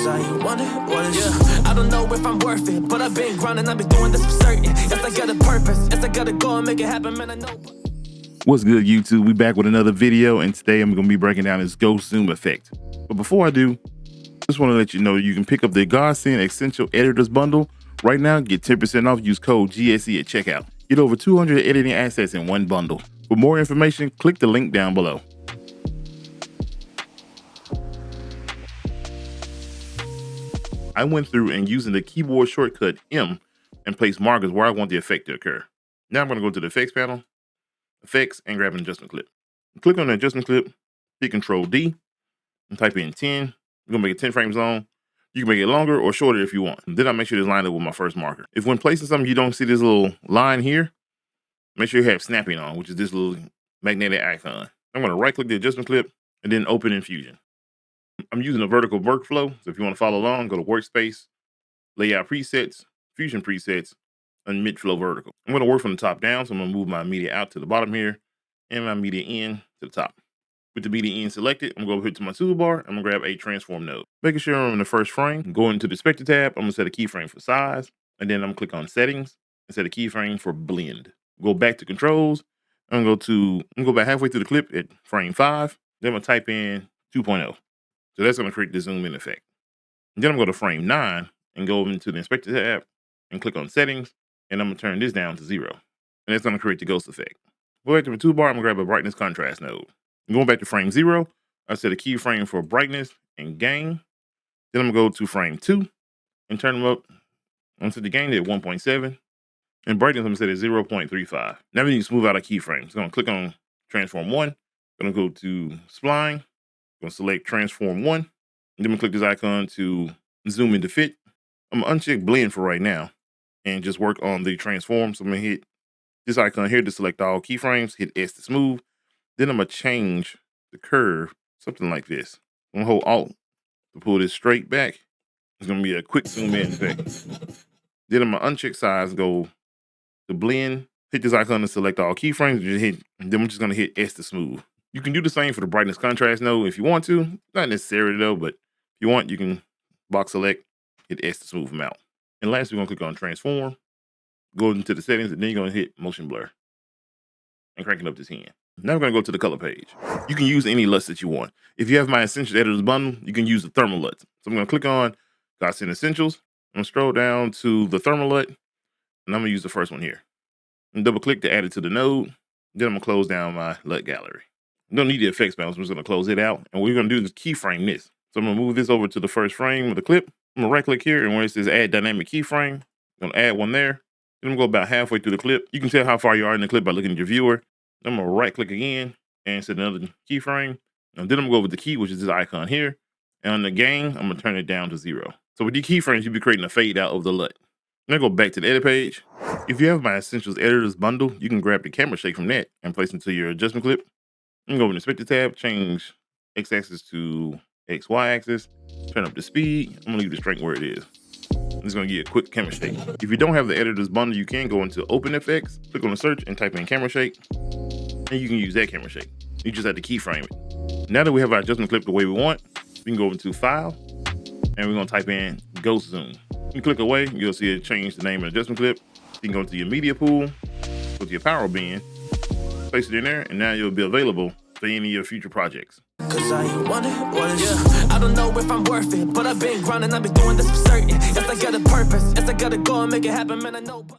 Cause I ain't wonder what is. Yeah, I don't know if I'm worth it, but I've been grinding, I've been doing this for certain. Yes, I got a purpose. Yes, I gotta go and make it happen, man, I know. What's good, YouTube? We back with another video, and today I'm gonna be breaking down this ghost zoom effect. But before I do, just want to let you know you can pick up the Godsend Essential Editors Bundle. Right now, get 10% off, use code GSE at checkout. Get over 200 editing assets in one bundle. For more information, click the link down below. I went through and using the keyboard shortcut M and placed markers where I want the effect to occur. Now I'm going to go to the effects panel, effects, and grab an adjustment clip. Click on the adjustment clip, hit Control D, and type in 10. You're going to make it 10 frames long. You can make it longer or shorter if you want. Then I make sure it's lined up with my first marker. If when placing something you don't see this little line here, make sure you have snapping on, which is this little magnetic icon. I'm going to right click the adjustment clip and then open in Fusion. I'm using a vertical workflow, so if you want to follow along, go to Workspace, Layout Presets, Fusion Presets, and Mid-Flow Vertical. I'm going to work from the top down, so I'm going to move my media out to the bottom here, and my media in to the top. With the media in selected, I'm going to go over to my toolbar, I'm going to grab a transform node. Making sure I'm in the first frame, go into the Inspector tab, I'm going to set a keyframe for size, and then I'm going to click on Settings, and set a keyframe for blend. Go back to Controls, I'm going to go back halfway through the clip at frame 5, then I'm going to type in 2.0. So that's going to create the zoom in effect. And then I'm going to go to frame 9 and go into the Inspector tab and click on Settings. And I'm going to turn this down to 0. And that's going to create the ghost effect. Go back to the toolbar. I'm going to grab a brightness contrast node. And going back to frame 0, I set a keyframe for brightness and gain. Then I'm going to go to frame 2 and turn them up. I'm going to set the gain at 1.7. And brightness, I'm going to set at 0.35. Now we need to smooth out our keyframes. So I'm going to click on Transform 1. I'm going to go to Spline. I'm going to select Transform 1. And then I'm going to click this icon to zoom into fit. I'm going to uncheck Blend for right now and just work on the Transform. So I'm going to hit this icon here to select all keyframes, hit S to smooth. Then I'm going to change the curve, something like this. I'm going to hold Alt to pull this straight back. It's going to be a quick zoom in effect. Then I'm going to uncheck size, go to Blend, hit this icon to select all keyframes, and then I'm just going to hit S to smooth. You can do the same for the brightness contrast node if you want to. Not necessarily though, but if you want, you can box select, hit S to smooth them out. And last, we're going to click on Transform, go into the settings, and then you're going to hit Motion Blur and crank it up to 10. Now we're going to go to the color page. You can use any LUTs that you want. If you have my Essential Editors Bundle, you can use the Thermal LUT. So I'm going to click on Godsend Essentials. I'm going to scroll down to the Thermal LUT, and I'm going to use the first one here. And double click to add it to the node. Then I'm going to close down my LUT gallery. You don't need the effects panel, so I'm just going to close it out. And what we're going to do is keyframe this. So I'm going to move this over to the first frame of the clip. I'm going to right click here, and where it says add dynamic keyframe, I'm going to add one there. Then I'm going to go about halfway through the clip. You can tell how far you are in the clip by looking at your viewer. Then I'm going to right click again and set another keyframe. And then I'm going to go over the key, which is this icon here. And on the gain, I'm going to turn it down to 0. So with these keyframes, you'll be creating a fade out of the LUT. I'm going to go back to the edit page. If you have my Essentials Editors Bundle, you can grab the camera shake from that and place it into your adjustment clip. I'm going to go over the Inspector tab, change X-axis to X-Y-axis, turn up the speed. I'm going to leave the strength where it is. I'm just going to give you a quick camera shake. If you don't have the Editors Bundle, you can go into Open Effects, click on the search, and type in camera shake. And you can use that camera shake. You just have to keyframe it. Now that we have our adjustment clip the way we want, we can go over to File, and we're going to type in Ghost Zoom. You click away, you'll see it change the name of the adjustment clip. You can go to your media pool, go to your power bin, place it in there, and now you'll be available for any of your future projects. Cause I ain't wonder what is. Yeah, I don't know if I'm worth it, but I've been grinding, I've been doing this for certain. Yes, I got a purpose. Yes, I gotta go and make it happen, man, I know.